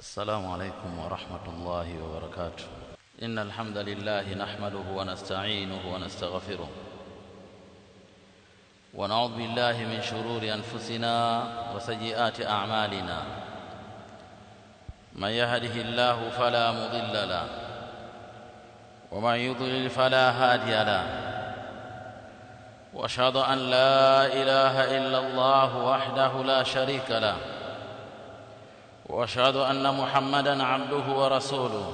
السلام عليكم ورحمة الله وبركاته. إن الحمد لله نحمده ونستعينه ونستغفره ونعوذ بالله من شرور أنفسنا وسيئات أعمالنا. من يهده الله فلا مضل له ومن يضلل فلا هادي له. وأشهد أن لا إله إلا الله وحده لا شريك له وأشهد أن محمدًا عبده ورسوله.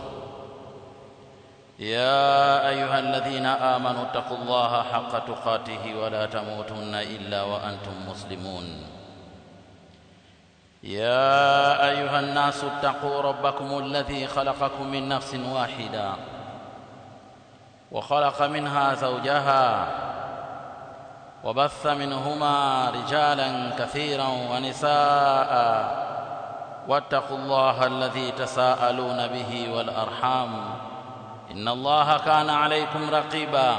يا أيها الذين آمنوا اتقوا الله حق تقاته ولا تموتن إلا وأنتم مسلمون. يا أيها الناس اتقوا ربكم الذي خلقكم من نفس واحدة وخلق منها زوجها وبث منهما رجالا كثيرا ونساء واتقوا الله الذي تساءلون به والأرحام إن الله كان عليكم رقيبا.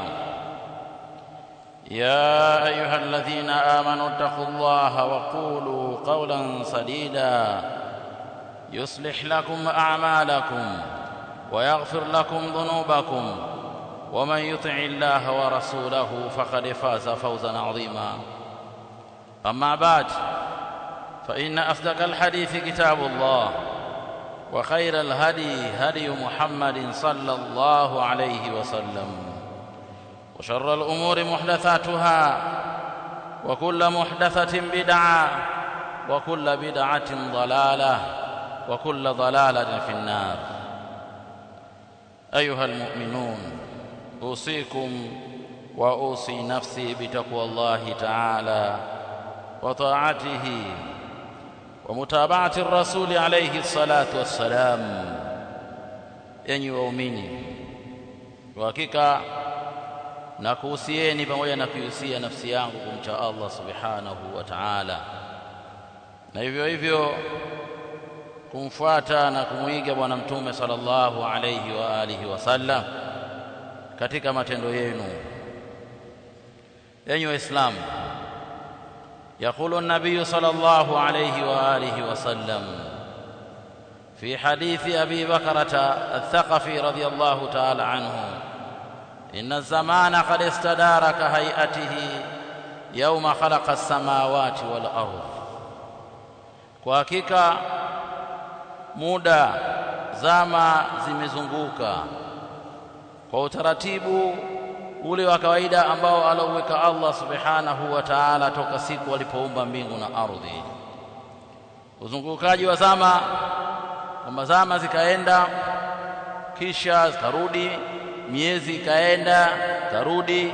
يا أيها الذين آمنوا اتقوا الله وقولوا قولا سديدا يصلح لكم أعمالكم ويغفر لكم ذنوبكم ومن يطع الله ورسوله فقد فاز فوزا عظيما. أما بعد، فإن أصدق الحديث كتاب الله وخير الهدي هدي محمد صلى الله عليه وسلم وشر الأمور محدثاتها وكل محدثة بدعة وكل بدعة ضلالة وكل ضلالة في النار. أيها المؤمنون، أوصيكم وأوصي نفسي بتقوى الله تعالى وطاعته ومتابعة الرسول عليه الصلاة والسلام. Enyi waumini, kwa hakika nakuhusieni pamoja na kuhusia nafsi yangu kumcha Allah subhanahu wa ta'ala, na hivyo hivyo kumfuata na kumuiga bwana mtume sallallahu alayhi wa alihi wasallam katika matendo yenu. Enyi waislamu, يقول النبي صلى الله عليه وآله وسلم في حديث أبي بكرة الثقفي رضي الله تعالى عنه: إن الزمان قد استدار كهيئته يوم خلق السماوات والأرض. kwa hakika muda, zama zimezunguka kwa utaratibu ule wa kawaida ambao alauweka Allah subhanahu wa ta'ala toka siku alipoumba mbingu na ardhi. Uzungukaji wa zama, kwamba zama zikaenda kisha zikarudi, miezi ikaenda karudi,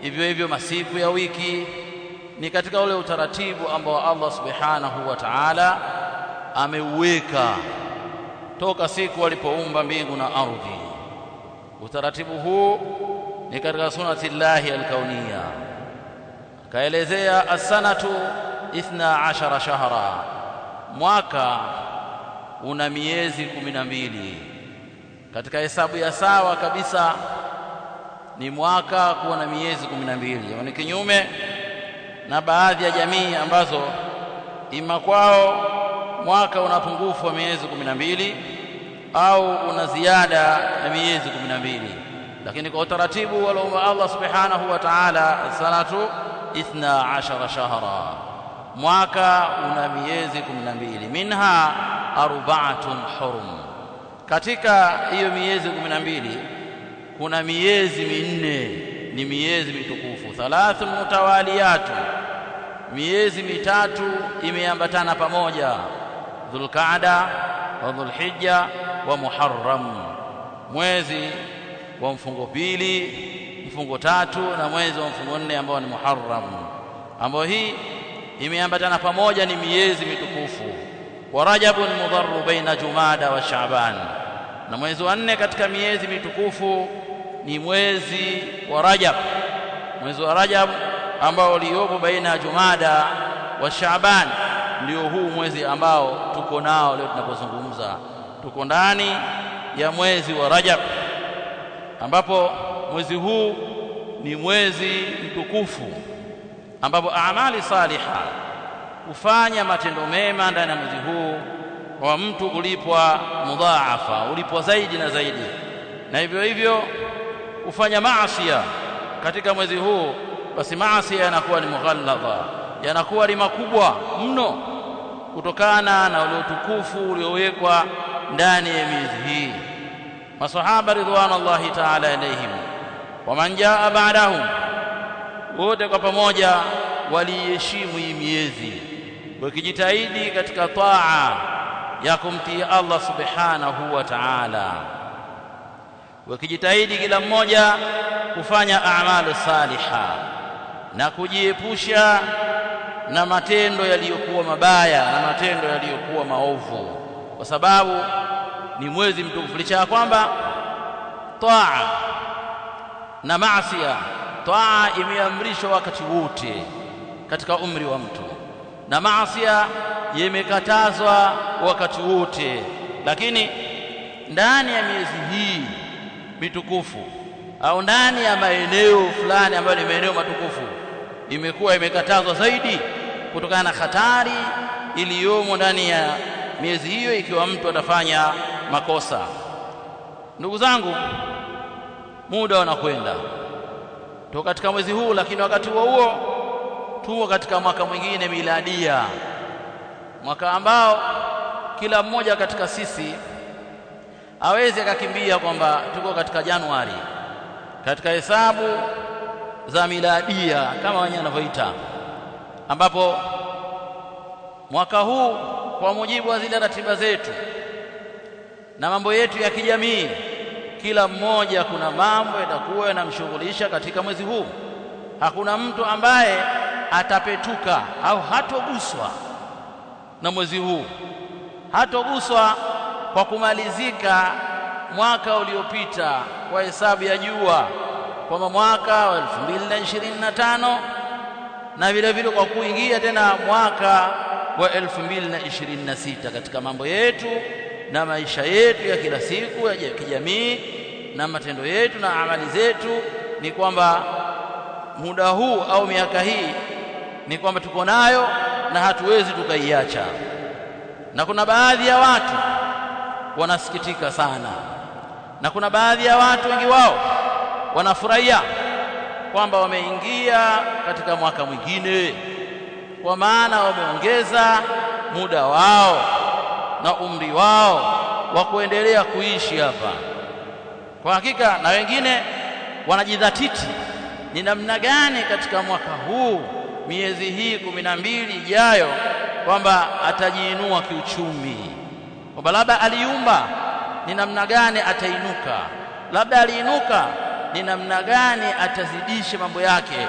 hivyo hivyo masiku ya wiki, ni katika ule utaratibu ambao Allah subhanahu wa ta'ala ameuweka toka siku alipoumba mbingu na ardhi. Utaratibu huu ni katika sunnati llahi alkauniya. Kaelezea as-sanatu 12 shahra, mwaka una miezi 12. Katika hesabu ya sawa kabisa ni mwaka kuwa na miezi 12. Ni kinyume na baadhi ya jamii ambazo ima kwao mwaka una pungufu wa miezi 12 au una ziada ya miezi 12. Lakini kwa utaratibu wa Allah subhanahu wa ta'ala, sanatu 12 shahra, mwaka una miezi 12. Minha arba'atun hurum, katika hiyo miezi 12 kuna miezi minne ni miezi mitukufu. Thalathun mutawaliyatu, miezi mitatu imeambatana pamoja: Dhulqaada wa Dhulhijja wa Muharram, mwezi wa mfungo pili, mfungo tatu na mwezi wa mfungo nne ambao ni Muharram, ambao hii imeambatana pamoja, ni miezi mitukufu. Wa Rajabun mudharru baina Jumada wa Shaaban, na mwezi wa nne katika miezi mitukufu ni mwezi wa Rajab, mwezi wa Rajab ambao uliopo baina ya Jumada wa Shaaban. Ndio huu mwezi ambao tuko nao leo tunapozungumza. Tuko ndani ya mwezi wa Rajab, ambapo mwezi huu ni mwezi mtukufu, ambapo amali saliha, kufanya matendo mema ndani ya mwezi huu wa mtu ulipwa mudhaafa, ulipwa zaidi na zaidi. Na hivyo hivyo kufanya maasi katika mwezi huu, basi maasi yanakuwa ni mughalladha, yanakuwa ni makubwa mno kutokana na ule utukufu uliowekwa ndani ya miezi hii. Masahaba ridwanullahi ta'ala alayhim wa man jaa ba'dahum, wote kwa pamoja waliheshimu hii miezi, wakijitahidi katika taa ya kumtii Allah subhanahu wa ta'ala, wakijitahidi kila mmoja kufanya a'malu saliha na kujiepusha na matendo yaliyokuwa mabaya na matendo yaliyokuwa maovu, kwa sababu ni mwezi mtukufu. Licha ya kwamba taa na maasiya, taa imeamrishwa wakati wote katika umri wa mtu, na maasiya yamekatazwa wakati wote, lakini ndani ya miezi hii mitukufu au ndani ya maeneo fulani ambayo ni maeneo matukufu imekuwa imekatazwa zaidi kutokana na hatari iliyomo ndani ya miezi hiyo ikiwa mtu atafanya makosa. Ndugu zangu, muda unakwenda toka katika mwezi huu, lakini wakati huo tuko katika mwaka mwingine miladia, mwaka ambao kila mmoja katika sisi aweze akakimbia kwamba tuko katika Januari, katika hesabu za miladia kama wenyewe wanavyoita, ambapo mwaka huu kwa mujibu wa zile ratiba zetu na mambo yetu ya kijamii, kila mmoja kuna mambo yatakuwa yanamshughulisha katika mwezi huu. Hakuna mtu ambaye atapetuka au hatoguswa na mwezi huu, hatoguswa kwa kumalizika mwaka uliopita kwa hesabu ya jua kwamba mwaka wa 2025 na vile vile kwa kuingia tena mwaka wa 2026 katika mambo yetu na maisha yetu ya kila siku ya kijamii na matendo yetu na amali zetu. Ni kwamba muda huu au miaka hii ni kwamba tuko nayo na hatuwezi tukaiacha. Na kuna baadhi ya watu wanasikitika sana, na kuna baadhi ya watu wengi wao wanafurahia kwamba wameingia katika mwaka mwingine, kwa maana wameongeza muda wao na umri wao wa kuendelea kuishi hapa. Kwa hakika, na wengine wanajidhatiti ni namna gani katika mwaka huu, miezi hii 12 ijayo, kwamba atajiinua kiuchumi, kwamba labda aliumba ni namna gani atainuka, labda aliinuka ni namna gani atazidisha mambo yake,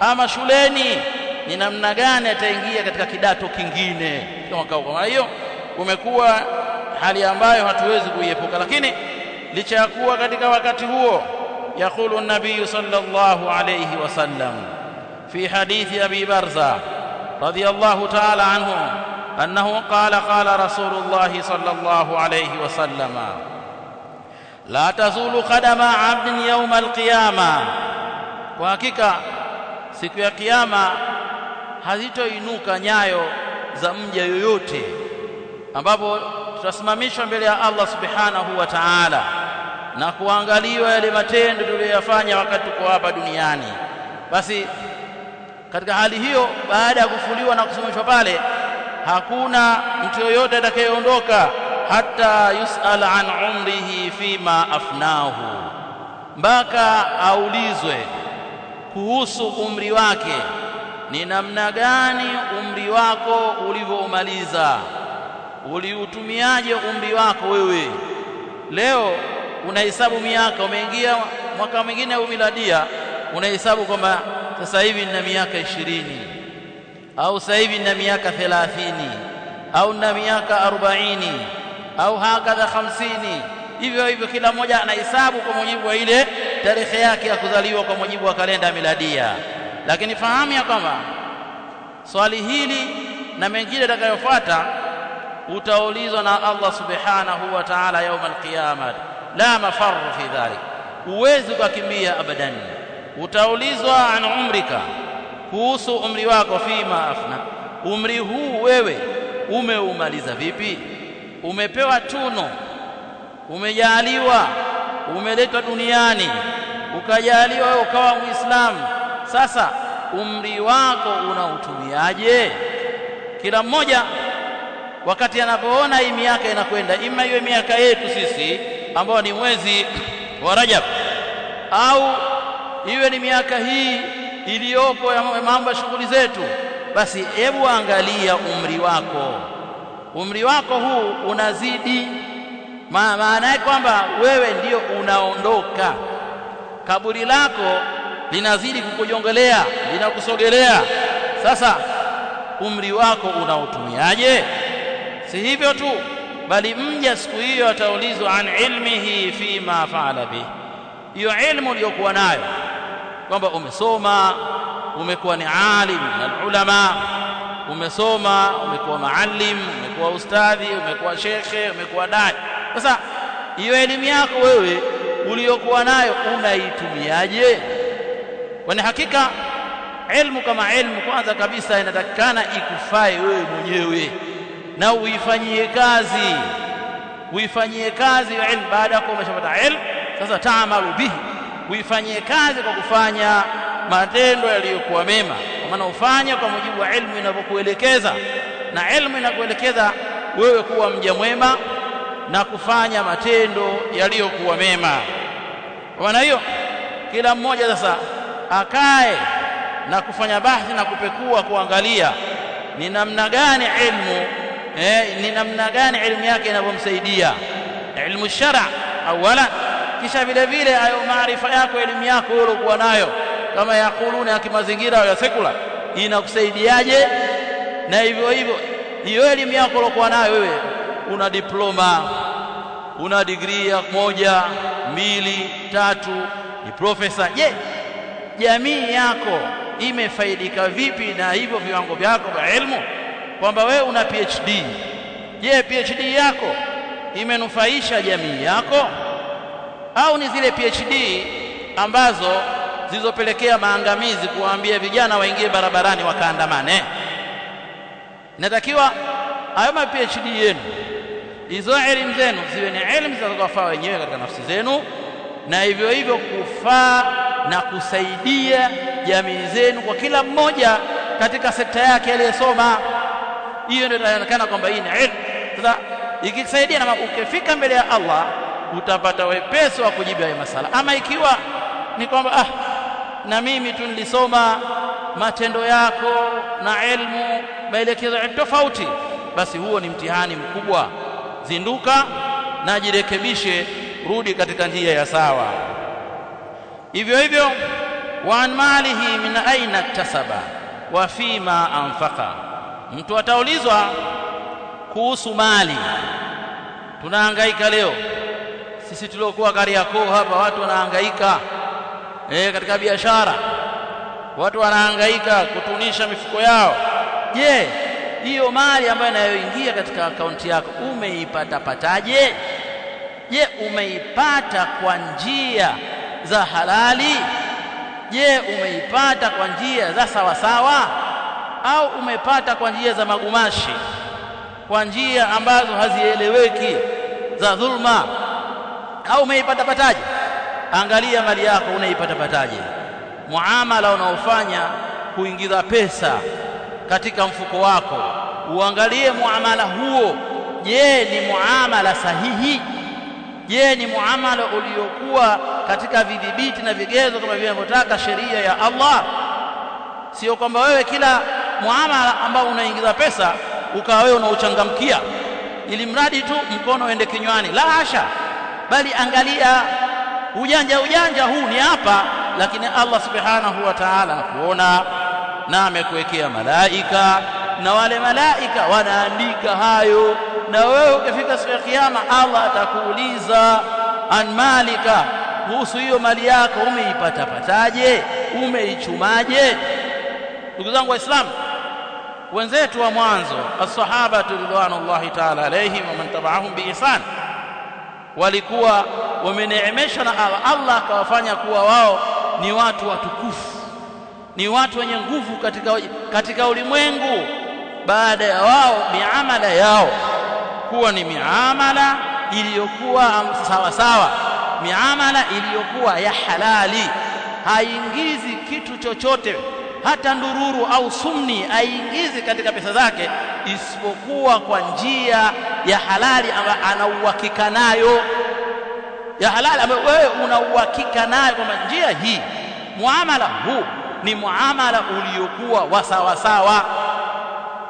ama shuleni ni namna gani ataingia katika kidato kingine mwaka huu. Kwa hiyo umekuwa hali ambayo hatuwezi kuiepuka, lakini licha ya kuwa katika wakati huo, yaqulu an-nabiy sallallahu alayhi wasallam fi hadithi Abi Barza radiyallahu ta'ala anhu annahu qala rasulullah sallallahu alayhi wasallam la tazulu qadama 'abdin yawm al-qiyamah, kwa hakika siku ya kiyama hazitoinuka nyayo za mja yoyote, ambapo tutasimamishwa mbele ya Allah subhanahu wa ta'ala na kuangaliwa yale matendo tuliyofanya wakati tuko hapa duniani. Basi katika hali hiyo, baada ya kufuliwa na kusimamishwa pale, hakuna mtu yoyote atakayeondoka hata yus'al an umrihi fima afnahu, mpaka aulizwe kuhusu umri wake, ni namna gani umri wako ulivyoumaliza, uliutumiaje umri wako wewe. Leo unahesabu miaka, umeingia mwaka mwingine au miladia, unahesabu kwamba sasa hivi nina miaka 20 au sasa hivi nina miaka 30 au nina miaka 40 au hakadha 50. Hivyo hivyo kila mmoja anahesabu kwa mujibu wa ile tarehe yake ya kuzaliwa kwa mujibu wa kalenda miladia. Lakini fahamu ya kwamba swali hili na mengine yatakayofuata utaulizwa na Allah subhanahu wa ta'ala يوم القيامة, la mafarru fi dhalik, huwezi kukimbia abadan. Utaulizwa an umrika, kuhusu umri wako, fima afna, umri huu wewe umeumaliza vipi, umepewa tuno, umejaliwa, umeletwa duniani, ukajaliwa wewe ukawa Muislamu. Sasa umri wako unautumiaje? Kila mmoja wakati anapoona hii miaka inakwenda, ima iwe miaka yetu sisi ambao ni mwezi wa Rajab, au iwe ni miaka hii iliyopo ya mambo ya shughuli zetu, basi hebu angalia umri wako. Umri wako huu unazidi, maana yake kwamba wewe ndio unaondoka, kaburi lako linazidi kukujongelea, linakusogelea. Sasa umri wako unautumiaje? Si hivyo tu, bali mja siku hiyo ataulizwa an ilmihi fima faala bih, hiyo ilmu uliyokuwa nayo, kwamba umesoma, umekuwa ni alim na ulama, umesoma, umekuwa maalim, umekuwa ustadhi, umekuwa shekhe, umekuwa dai. Sasa hiyo elimu yako wewe uliyokuwa nayo unaitumiaje? Kwani hakika ilmu kama ilmu, kwanza kabisa inatakikana ikufae wewe mwenyewe na uifanyie kazi. Uifanyie kazi ilmu baada ya kuwa umeshapata ilmu. Sasa taamalu bihi, uifanyie kazi kwa kufanya matendo yaliyokuwa mema, kwa maana ufanye kwa mujibu wa ilmu inavyokuelekeza, na ilmu inakuelekeza wewe kuwa mja mwema na kufanya matendo yaliyokuwa mema. Kwa maana hiyo kila mmoja sasa akae na kufanya bahthi na kupekua, kuangalia ni namna gani ilmu ni namna gani elimu yake inavyomsaidia, ilmu shara awala, kisha vile vile hayo maarifa yako, elimu yako uliyokuwa nayo kama yakuluna ya kimazingira au ya sekula inakusaidiaje? Na hivyo hivyo hiyo elimu yako uliyokuwa nayo wewe, una diploma, una degree 1, 2, 3, ni profesa. Je, jamii yako imefaidika vipi na hivyo viwango vyako vya elimu? Kwamba wewe una PhD, je, PhD yako imenufaisha jamii yako? Au ni zile PhD ambazo zilizopelekea maangamizi, kuwaambia vijana waingie barabarani wakaandamane? Natakiwa hayo PhD yenu, hizo elimu zenu ziwe ni elimu zitakazowafaa wenyewe katika nafsi zenu, na hivyo hivyo kufaa na kusaidia jamii zenu, kwa kila mmoja katika sekta yake aliyesoma. Hiyo ndio inaonekana kwamba hii ni ilmu. Sasa ikisaidia, na ukifika mbele ya Allah utapata wepesi wa kujibu hayo masala. Ama ikiwa ni kwamba na mimi tu nilisoma, matendo yako na ilmu maelekezo tofauti, basi huo ni mtihani mkubwa. Zinduka na jirekebishe, rudi katika njia ya sawa. Hivyo hivyo, wa an malihi min aina iktasaba wa fima anfaqa, mtu ataulizwa kuhusu mali. Tunahangaika leo sisi tuliokuwa Kariakoo hapa, watu wanahangaika katika biashara, watu wanahangaika kutunisha mifuko yao. Je, hiyo mali ambayo inayoingia katika akaunti yako umeipata pataje? Je, umeipata kwa njia za halali? Je, umeipata kwa njia za sawa sawa, au umepata kwa njia za magumashi, kwa njia ambazo hazieleweki, za dhulma? Au umeipata pataje? Angalia mali yako unaipata pataje. Muamala unaofanya kuingiza pesa katika mfuko wako, uangalie muamala huo, je, ni muamala sahihi? Je, ni muamala uliokuwa katika vidhibiti na vigezo kama vinavyotaka sheria ya Allah? Sio kwamba wewe kila muamala ambao unaingiza pesa ukawa wewe unauchangamkia ili mradi tu mkono uende kinywani. La hasha, bali angalia ujanja huu ni hapa, lakini Allah subhanahu wa ta'ala anakuona na amekuwekea malaika, na wale malaika wanaandika hayo, na wewe ukifika siku ya kiyama Allah atakuuliza an malika, kuhusu hiyo mali yako, umeipata pataje, umeichumaje? Ndugu zangu Waislamu, wenzetu wa mwanzo as-sahaba ridwanullahi ta'ala alayhim wa man tabi'ahum bi ihsan, walikuwa wameneemeshwa na Allah akawafanya kuwa wao ni watu watukufu, ni watu wenye nguvu katika ulimwengu. Baada ya wao miamala yao kuwa ni miamala iliyokuwa sawa sawa, miamala iliyokuwa ya halali, haingizi kitu chochote, hata ndururu au sumni haingizi katika pesa zake, isipokuwa kwa njia ya halali ambayo ana uhakika nayo, ya halali ambayo wewe una uhakika nayo kwamba njia hii, muamala huu ni muamala uliokuwa wa sawa sawa.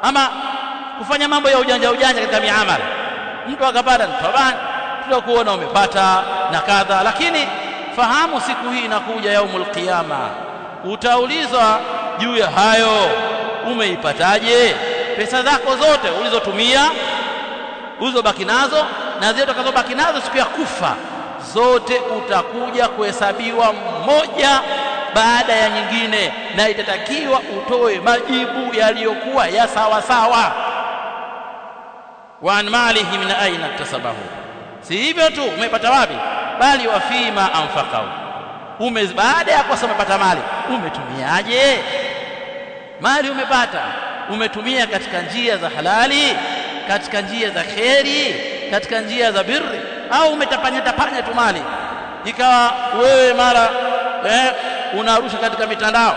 Ama kufanya mambo ya ujanja katika miamala, mtu akapata tabani, tutakuona umepata na kadha, lakini fahamu siku hii inakuja yaumul qiyama, utaulizwa juu ya hayo. Umeipataje pesa zako zote ulizotumia, ulizobaki nazo na zile utakazobaki nazo siku ya kufa? Zote utakuja kuhesabiwa moja baada ya nyingine, na itatakiwa utoe majibu yaliyokuwa ya sawa sawa. Wa an malihi min aina iktasabahu, si hivyo tu umepata wapi, bali wa fima anfaqahu, baada ya kosa umepata mali, umetumiaje mali? Umepata, umetumia katika njia za halali, katika njia za kheri, katika njia za birri, au umetapanya tu mali, ikawa wewe mara unarusha katika mitandao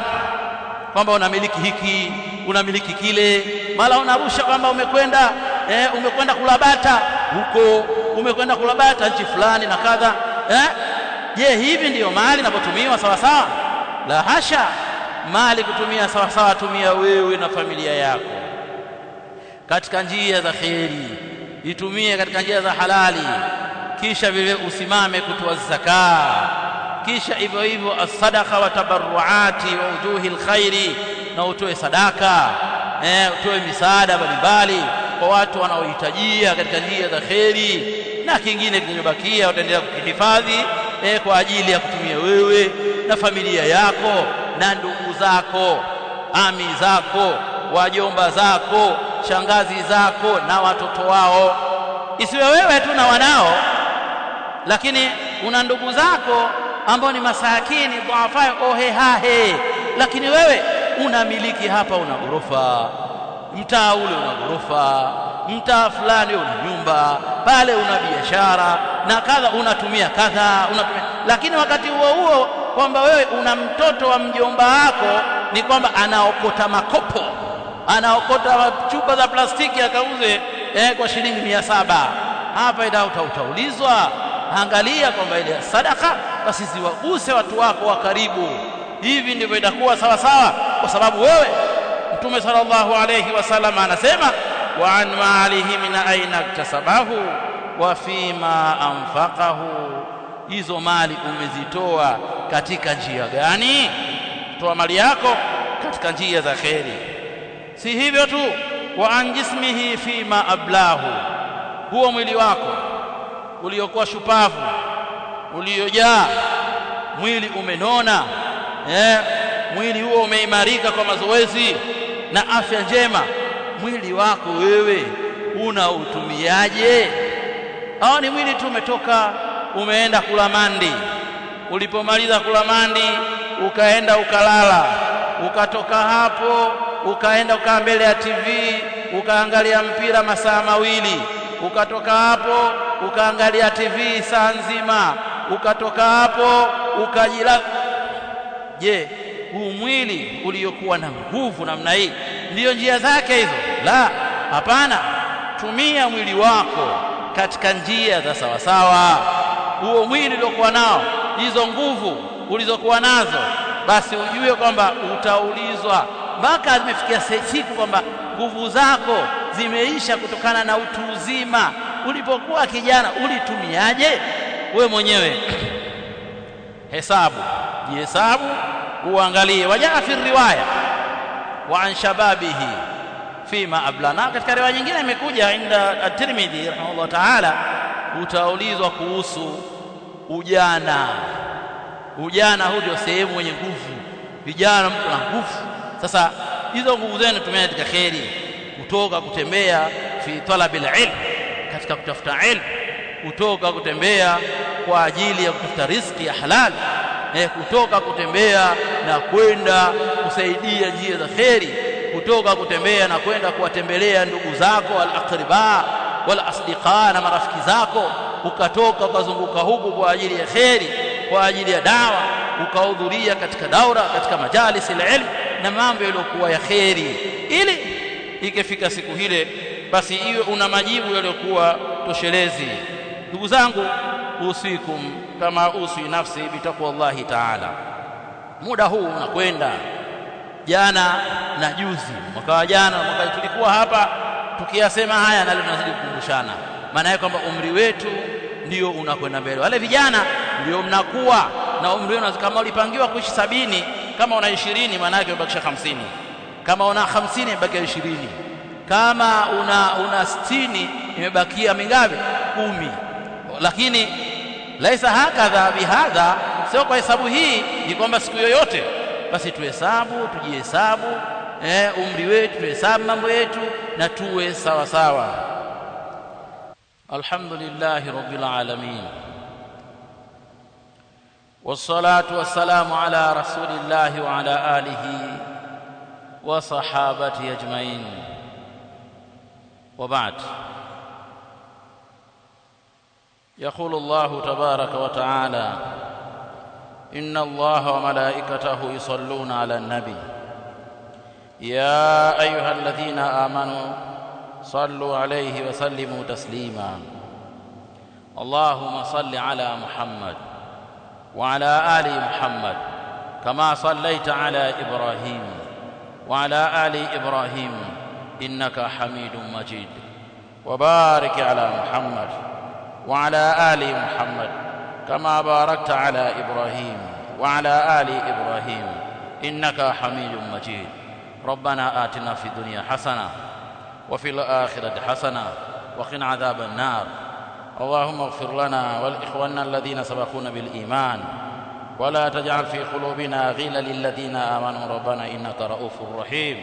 kwamba unamiliki hiki, unamiliki kile, mara unarusha kwamba umekwenda kulabata huko, umekwenda kulabata nchi fulani na kadha. Je, hivi ndiyo mali inapotumiwa sawa sawa? La hasha, mali kutumia sawa sawa, tumia wewe na familia yako katika njia za kheri, itumie katika njia za halali, kisha vile usimame kutoa zaka, kisha hivyo hivyo as-sadaqa wa tabarruati wa wujuhi alkhairi, na utoe sadaka, utoe misaada mbalimbali kwa watu wanaohitajia katika njia za kheri, na kingine kilichobakia utaendelea kukihifadhi kwa ajili ya kutumia wewe na familia yako na ndugu zako, ami zako, wajomba zako, shangazi zako na watoto wao. Isiwe wewe tu na wanao, lakini una ndugu zako ambao ni masakini, dhaifa, ohehahe, lakini wewe unamiliki hapa, una ghorofa, mtaa ule una ghorofa, mtaa fulani una nyumba, pale una biashara na kadha, unatumia kadha, lakini wakati huo kwamba wewe una mtoto wa mjomba wako, ni kwamba anaokota makopo, anaokota chupa za plastiki akauze kwa shilingi 700. Hapa utaulizwa, angalia kwamba ile sadaka basi ziwaguse watu wako wa karibu. Hivi ndivyo itakuwa sawa sawa, kwa sababu wewe, Mtume sallallahu alayhi wasallam anasema, wa an malihi min aina iktasabahu wa fima anfaqahu, hizo mali umezitoa katika njia gani? Toa mali yako katika njia za kheri. Si hivyo tu, wa an jismihi fima ablahu, huo mwili wako uliokuwa shupavu, uliojaa, mwili umenona, mwili huo umeimarika kwa mazoezi na afya njema, mwili wako wewe unautumiaje? Au ni mwili tu umetoka umeenda kula mandi, ulipomaliza kula mandi ukaenda ukalala, ukatoka hapo ukaenda ukaa mbele ya TV ukaangalia mpira masaa mawili, ukatoka hapo ukaangalia TV saa nzima, ukatoka hapo ukajila. Je, huu mwili uliokuwa na nguvu namna hii ndiyo njia zake hizo? La, hapana. Tumia mwili wako katika njia za sawa sawa. Huo mwili uliokuwa nao, hizo nguvu ulizokuwa nazo, basi ujue kwamba utaulizwa, mpaka zimefikia siku kwamba nguvu zako zimeisha kutokana na utu uzima. Ulipokuwa kijana ulitumiaje? Wewe mwenyewe jihesabu, uangalie. Wajaa fi riwaya wa an shababihi fima ablana, katika riwaya nyingine imekuja inda at-Tirmidhi rahimahullah ta'ala, utaulizwa kuhusu ujana. Ujana huu ndio sehemu yenye nguvu, vijana mtu na nguvu. Sasa hizo nguvu zenu tumia katika kheri, kutoka kutembea fi talabil ilm, katika kutafuta ilmu, kutoka kutembea kwa ajili ya kutafuta riziki ya halali, kutoka kutembea na kwenda kusaidia njia za kheri, kutoka kutembea na kwenda kuwatembelea ndugu zako al-aqriba, wala asdiqa, na marafiki zako, ukatoka ukazunguka huku kwa ajili ya kheri, kwa ajili ya dawa, ukahudhuria katika daura, katika majalisi ilmu na mambo yaliyokuwa ya kheri, ili ikifika siku hile basi iwe una majibu yaliyokuwa toshelezi. Ndugu zangu, usikum kama uswi nafsi bitaqwallahi ta'ala. Muda huu unakwenda. Jana na juzi, mwaka wa jana, mwaka tulikuwa hapa tukiyasema haya, na leo tunazidi kukumbushana. Maana yake kwamba umri wetu ndio unakwenda mbele. Wale vijana ndio mnakuwa na umri wenu. Kama ulipangiwa kuishi 70, kama una 20 maana yake umebakisha 50. Kama una 50 imebakia 20. Kama una 60 imebakia mingapi? 10. Lakini laisa hakadha bihadha, sio kwa hesabu hii ni kwamba siku yoyote basi tuhesabu, tujihesabu umri wetu, tuhesabu mambo yetu na tuwe sawa sawa. Alhamdulillahi rabbil alamin, wassalatu wassalamu ala rasulillahi wa ala alihi wa sahabati ajmain, wa ba'd. يقول الله تبارك وتعالى: إن الله وملائكته يصلون على النبي يا أيها الذين آمنوا صلوا عليه وسلموا تسليما. اللهم صل على محمد وعلى آل محمد كما صليت على إبراهيم وعلى آل إبراهيم إنك حميد مجيد، وبارك على محمد وعلى آل محمد كما باركت على إبراهيم وعلى آل إبراهيم إنك حميد مجيد. ربنا آتنا في الدنيا حسنة وفي الآخرة حسنة وقنا عذاب النار. اللهم اغفر لنا والإخواننا الذين سبقونا بالإيمان ولا تجعل في قلوبنا غلا للذين آمنوا ربنا إنك رؤوف رحيم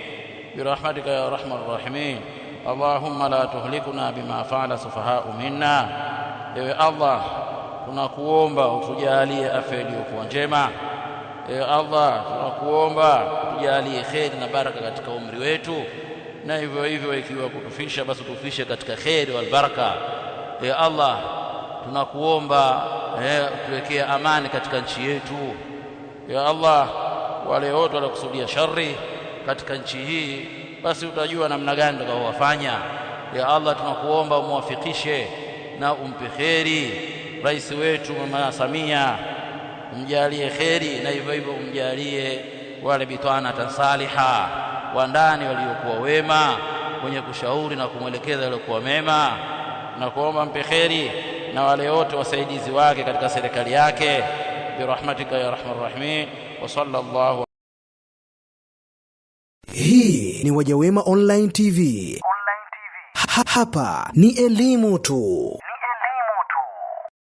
برحمتك يا أرحم الراحمين. اللهم لا تهلكنا بما فعل السفهاء منا. Ewe Allah, tunakuomba utujalie afya iliyokuwa njema. Ewe Allah, tunakuomba utujalie kheri na baraka katika umri wetu, na hivyo hivyo ikiwa kutufisha basi tufishe katika kheri wal baraka. Ewe Allah, tunakuomba tuwekee amani katika nchi yetu. Ewe Allah, wale wote waliokusudia shari katika nchi hii basi utajua namna gani tutakaowafanya. Ya Allah, tunakuomba umuwafikishe na umpe kheri rais wetu Mama Samia, umjalie kheri, na hivyo hivyo umjalie wale bitwana tansaliha wa ndani waliokuwa wema, wenye kushauri na kumwelekeza waliokuwa mema. Na kuomba mpe kheri na wale wote wasaidizi wake katika serikali yake, birahmatika ya arhamar rahimin. Wa sallallahu. Hii ni Wajawema Online TV. Hapa ni elimu tu.